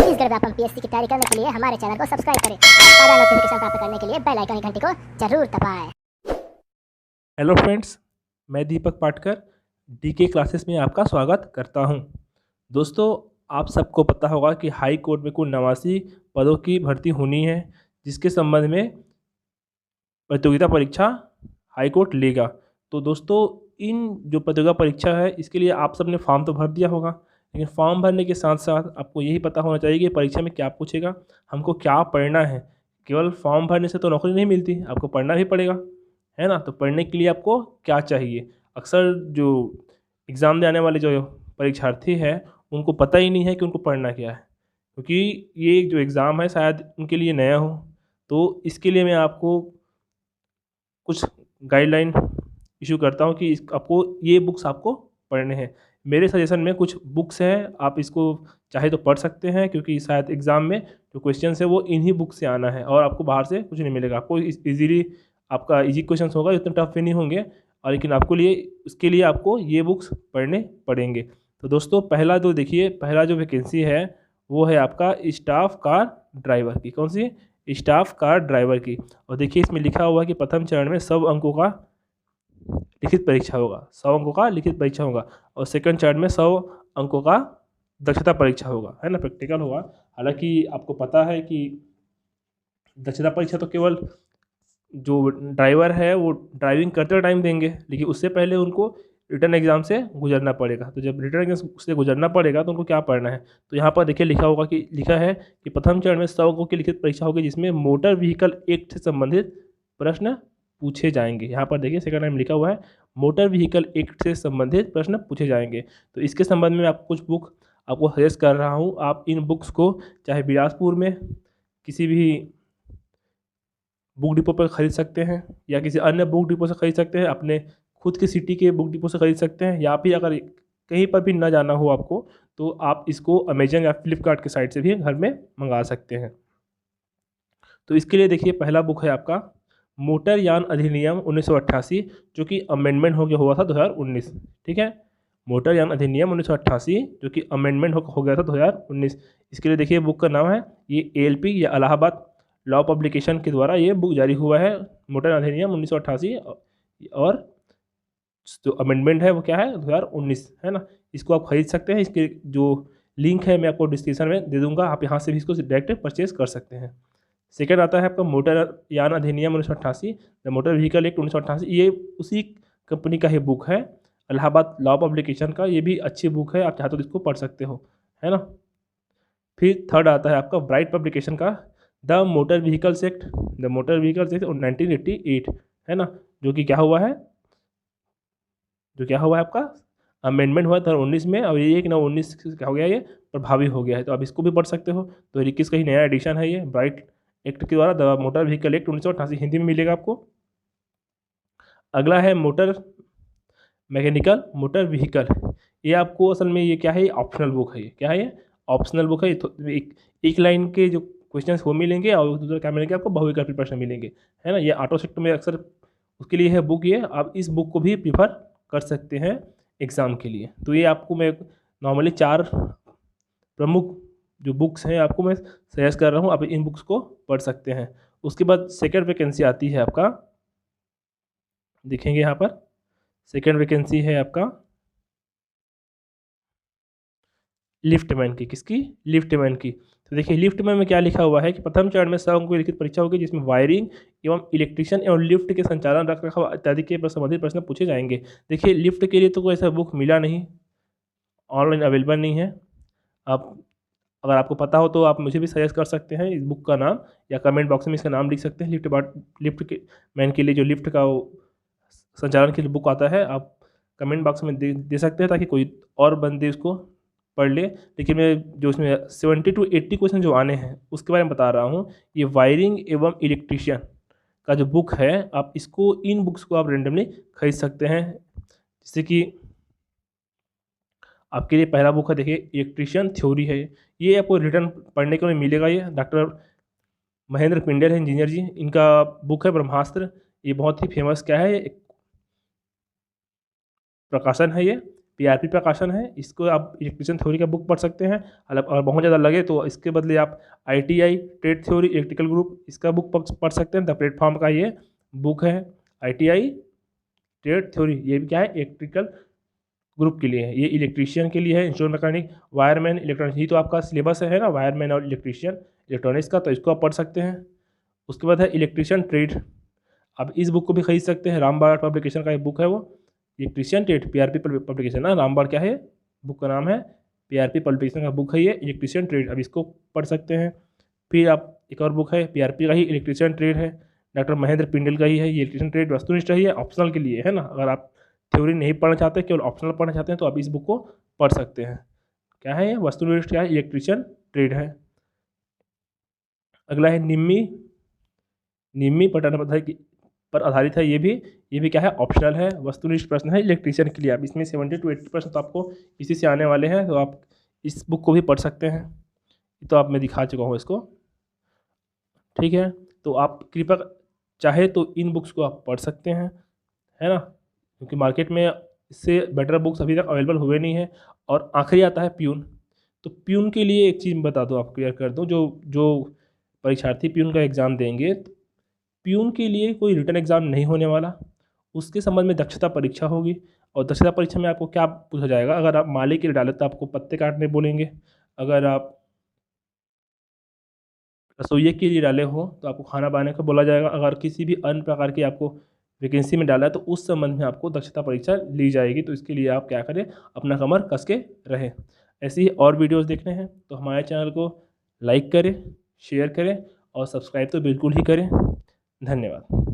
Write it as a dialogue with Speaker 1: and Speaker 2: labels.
Speaker 1: Chhattisgarh Vyapam PSC की तैयारी करने के लिए हमारे चैनल को सब्सक्राइब करें और ताज़ा नोटिफिकेशन प्राप्त करने के लिए बेल आइकन की घंटी को जरूर दबाएं।
Speaker 2: हेलो फ्रेंड्स, मैं दीपक पाटकर डीके क्लासेस में आपका स्वागत करता हूं। दोस्तों, आप सबको पता होगा कि हाई कोर्ट में कुल 89 पदों की भर्ती होनी है, जिसके संबंध में प्रतियोगिता परीक्षा हाई कोर्ट लेगा। तो दोस्तों, इन जो प्रतियोगिता परीक्षा है इसके लिए आप सबने फॉर्म तो भर दिया होगा, लेकिन फॉर्म भरने के साथ साथ आपको यही पता होना चाहिए कि परीक्षा में क्या पूछेगा, हमको क्या पढ़ना है। केवल फॉर्म भरने से तो नौकरी नहीं मिलती, आपको पढ़ना भी पड़ेगा, है ना। तो पढ़ने के लिए आपको क्या चाहिए। अक्सर जो एग्ज़ाम देने वाले जो परीक्षार्थी हैं उनको पता ही नहीं है कि उनको पढ़ना क्या है, क्योंकि ये जो एग्ज़ाम है शायद उनके लिए नया हो। तो इसके लिए मैं आपको कुछ गाइडलाइन इशू करता हूँ कि आपको ये बुक्स आपको पढ़ने हैं। मेरे सजेशन में कुछ बुक्स हैं, आप इसको चाहे तो पढ़ सकते हैं, क्योंकि शायद एग्ज़ाम में जो क्वेश्चंस है वो इन्हीं बुक से आना है और आपको बाहर से कुछ नहीं मिलेगा। आपको ईज़िली आपका ईजी क्वेश्चंस होगा, इतने टफ भी नहीं होंगे, और लेकिन आपको उसके लिए आपको ये बुक्स पढ़ने पड़ेंगे। तो दोस्तों, पहला जो देखिए, पहला जो वैकेंसी है वो है आपका स्टाफ कार ड्राइवर की। कौन सी? स्टाफ कार ड्राइवर की। और देखिए इसमें लिखा हुआ है कि प्रथम चरण में 100 अंकों का लिखित परीक्षा होगा, 100 अंकों का लिखित परीक्षा होगा, और सेकंड चरण में 100 अंकों का दक्षता परीक्षा होगा, है ना, प्रैक्टिकल होगा। हालांकि आपको पता है कि दक्षता परीक्षा तो केवल जो ड्राइवर है वो ड्राइविंग करते टाइम देंगे, लेकिन उससे पहले उनको रिटर्न एग्जाम से गुजरना पड़ेगा। तो जब रिटर्न एग्जाम से गुजरना पड़ेगा तो उनको क्या पढ़ना है, तो यहाँ पर देखिए लिखा है कि प्रथम चरण में 100 अंकों की लिखित परीक्षा होगी, जिसमें मोटर व्हीकल एक्ट से संबंधित प्रश्न पूछे जाएंगे। यहाँ पर देखिए सेकंड टाइम लिखा हुआ है मोटर व्हीकल एक्ट से संबंधित प्रश्न पूछे जाएंगे। तो इसके संबंध में आपको कुछ बुक आपको सजेस्ट कर रहा हूँ। आप इन बुक्स को चाहे बिलासपुर में किसी भी बुक डिपो पर ख़रीद सकते हैं, या किसी अन्य बुक डिपो से ख़रीद सकते हैं, अपने खुद के सिटी के बुक डिपो से ख़रीद सकते हैं, या फिर अगर कहीं पर भी ना जाना हो आपको तो आप इसको अमेजन या फ्लिपकार्ट के साइट से भी घर में मंगा सकते हैं। तो इसके लिए देखिए पहला बुक है आपका मोटर यान अधिनियम 1988, जो कि अमेंडमेंट हो गया हुआ था 2019। ठीक है, मोटर यान अधिनियम 1988 जो कि अमेंडमेंट हो गया था 2019। इसके लिए देखिए बुक का नाम है, ये ALP या इलाहाबाद लॉ पब्लिकेशन के द्वारा ये बुक जारी हुआ है, मोटर यान अधिनियम 1988, और जो अमेंडमेंट है वो क्या है 2019, है ना। इसको आप खरीद सकते हैं, इसके जो लिंक है मैं आपको डिस्क्रिप्शन में दे दूंगा, आप यहाँ से भी इसको डायरेक्ट परचेज कर सकते हैं। सेकेंड आता है आपका मोटर यान अधिनियम 1988, द मोटर व्हीकल एक्ट 1988, ये उसी कंपनी का ही बुक है, इलाहाबाद लॉ पब्लिकेशन का। ये भी अच्छी बुक है, आप चाहे तो इसको पढ़ सकते हो, है ना। फिर थर्ड आता है आपका ब्राइट पब्लिकेशन का the motor vehicles act, the motor vehicles act 1988, है ना, जो कि क्या हुआ है, जो क्या हुआ है आपका अमेंडमेंट हुआ था 19 में, और ये 19 क्या हो गया, ये प्रभावी हो गया है। तो आप इसको भी पढ़ सकते हो। तो 21 का ही नया एडिशन है ये ब्राइट एक्ट के द्वारा, the motor vehicle act 1988, Hindi में मिलेगा आपको। अगला है मोटर मैकेनिकल मोटर व्हीकल। ये आपको असल में ये क्या है, ऑप्शनल बुक है। ये क्या है, ये ऑप्शनल बुक है। एक लाइन के जो क्वेश्चन वो मिलेंगे, और दूसरा क्या मिलेंगे आपको, बहुविकल्पी प्रश्न मिलेंगे, है ना। ये ऑटो सेक्टर में अक्सर उसके लिए है बुक ये। आप इस बुक को भी प्रीफर कर सकते हैं एग्ज़ाम के लिए। तो ये आपको मैं नॉर्मली 4 प्रमुख जो बुक्स हैं आपको मैं सजेस्ट कर रहा हूँ, आप इन बुक्स को पढ़ सकते हैं। उसके बाद सेकेंड वैकेंसी आती है आपका, देखेंगे यहाँ पर सेकेंड वैकेंसी है आपका लिफ्टमैन की। किसकी? लिफ्टमैन की। तो देखिए लिफ्टमैन में क्या लिखा हुआ है कि प्रथम चरण में 100 अंकों की लिखित परीक्षा होगी, जिसमें वायरिंग एवं इलेक्ट्रिशियन एवं लिफ्ट के संचालन रख रखाव इत्यादि के संबंधित प्रश्न पूछे जाएंगे। देखिए लिफ्ट के लिए तो कोई ऐसा बुक मिला नहीं, ऑनलाइन अवेलेबल नहीं है। आप अगर आपको पता हो तो आप मुझे भी सजेस्ट कर सकते हैं इस बुक का नाम, या कमेंट बॉक्स में इसका नाम लिख सकते हैं। लिफ्ट के मैन के लिए जो लिफ्ट का संचालन के लिए बुक आता है, आप कमेंट बॉक्स में दे सकते हैं, ताकि कोई और बंदे उसको पढ़ ले। लेकिन मैं जो इसमें 70 to 80 क्वेश्चन जो आने हैं उसके बारे में बता रहा हूँ। ये वायरिंग एवं इलेक्ट्रिशियन का जो बुक है, आप इसको इन बुक्स को आप रेंडमली खरीद सकते हैं। जैसे कि आपके लिए पहला बुक है, देखिए इलेक्ट्रिशियन थ्योरी है। ये आपको रिटर्न पढ़ने को मिलेगा। ये डॉक्टर महेंद्र पिंडल है, इंजीनियर जी, इनका बुक है ब्रह्मास्त्र। ये बहुत ही फेमस क्या है, एक प्रकाशन है ये। PRP प्रकाशन है, इसको आप इलेक्ट्रीशियन थ्योरी का बुक पढ़ सकते हैं। और बहुत ज़्यादा लगे तो इसके बदले आप ITI trade theory electrical group इसका बुक पढ़ सकते हैं। द प्लेटफॉर्म का ये बुक है, ITI ट्रेड थ्योरी। ये भी क्या है, इलेक्ट्रिकल ग्रुप के लिए है, ये इलेक्ट्रीशियन के लिए है, इंस्ट्रूमेंट मैकेनिक, वायरमैन, इलेक्ट्रॉनिक्स। ये तो आपका सिलेबस है ना, वायरमैन और इलेक्ट्रीशियन इलेक्ट्रॉनिक्स का, तो इसको आप पढ़ सकते हैं। उसके बाद है इलेक्ट्रीशियन ट्रेड, अब इस बुक को भी खरीद सकते हैं। रामबाड़ पब्लिकेशन का एक बुक है वो, इलेक्ट्रीशियन ट्रेड, PRP पब्लिकेशन ना, रामबाड़ क्या है बुक का नाम है, PRP पब्लिकेशन का बुक है ये इलेक्ट्रीशियन ट्रेड, अब इसको पढ़ सकते हैं। फिर आप एक और बुक है PRP का ही इलेक्ट्रीशियन ट्रेड है, डॉक्टर महेंद्र पिंडल का ही है, ये इलेक्ट्रीशियन ट्रेड वस्तुनिष्ठ है, ये ऑप्शनल के लिए है ना। अगर आप थ्योरी नहीं पढ़ना चाहते, केवल ऑप्शनल पढ़ना चाहते हैं, तो आप इस बुक को पढ़ सकते हैं। क्या है ये, वस्तुनिष्ठ क्या है, इलेक्ट्रीशियन ट्रेड है। अगला है निम्मी पठन पद्धति पर आधारित है, ये भी क्या है, ऑप्शनल है, वस्तुनिष्ठ प्रश्न है इलेक्ट्रीशियन के लिए। आप इसमें 70 to 80% तो आपको इसी से आने वाले हैं, तो आप इस बुक को भी पढ़ सकते हैं। तो आप मैं दिखा चुका हूँ इसको, ठीक है। तो आप कृपया चाहे तो इन बुक्स को आप पढ़ सकते हैं, है ना, क्योंकि मार्केट में इससे बेटर बुक्स अभी तक अवेलेबल हुए नहीं है। और आखिरी आता है प्यून। तो प्यून के लिए एक चीज़ बता दूँ, आप क्लियर कर दूँ, जो परीक्षार्थी प्यून का एग्ज़ाम देंगे, प्यून के लिए कोई रिटन एग्ज़ाम नहीं होने वाला, उसके संबंध में दक्षता परीक्षा होगी। और दक्षता परीक्षा में आपको क्या पूछा जाएगा, अगर आप माली के लिए डाले तो आपको पत्ते काटने बोलेंगे, अगर आप रसोइये के लिए डाले हो तो आपको खाना बनाने का बोला जाएगा, अगर किसी भी अन्य प्रकार की आपको वैकेंसी में डाला है तो उस संबंध में आपको दक्षता परीक्षा ली जाएगी। तो इसके लिए आप क्या करें, अपना कमर कस के रहें। ऐसे ही और वीडियोस देखने हैं तो हमारे चैनल को लाइक करें, शेयर करें और सब्सक्राइब तो बिल्कुल ही करें। धन्यवाद।